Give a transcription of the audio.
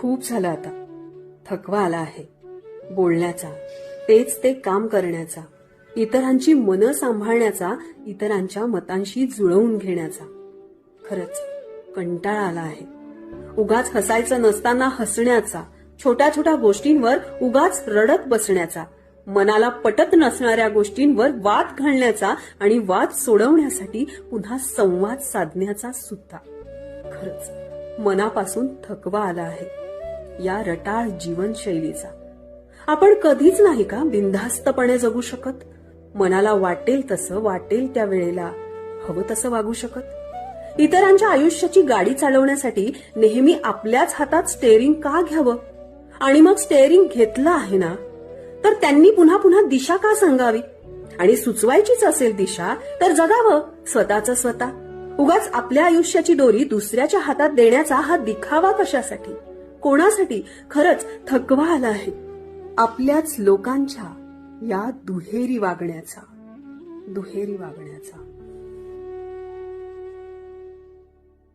खूप झालं आता. थकवा आला आहे बोलण्याचा, तेच ते काम करण्याचा, इतरांची मनं सांभाळण्याचा, इतरांच्या मतांशी जुळवून घेण्याचा. खरंच कंटाळा आला आहे. उगाच हसायचं नसताना हसण्याचा, छोट्या छोट्या गोष्टींवर उगाच रडत बसण्याचा, मनाला पटत नसणाऱ्या गोष्टींवर वाद घालण्याचा आणि वाद सोडवण्यासाठी पुन्हा संवाद साधण्याचा सुद्धा. खरंच मनापासून थकवा आला आहे या रटाळ जीवनशैलीचा. आपण कधीच नाही का बिनधास्तपणे जगू शकत? मनाला वाटेल तसं, वाटेल त्या वेळेला हवं तसं वागू शकत? इतरांच्या आयुष्याची गाडी चालवण्यासाठी नेहमी आपल्याच हातात स्टेअरिंग का घ्यावं? आणि मग स्टेअरिंग घेतलं आहे ना, तर त्यांनी पुन्हा पुन्हा दिशा का सांगावी? आणि सुचवायचीच असेल दिशा तर जगावं स्वतःच स्वतः. उगाच आपल्या आयुष्याची दोरी दुसऱ्याच्या हातात देण्याचा हा दिखावा कशासाठी? कोणासाठी? खरंच थकवा आला आहे आपल्याच लोकांच्या या दुहेरी वागण्याचा.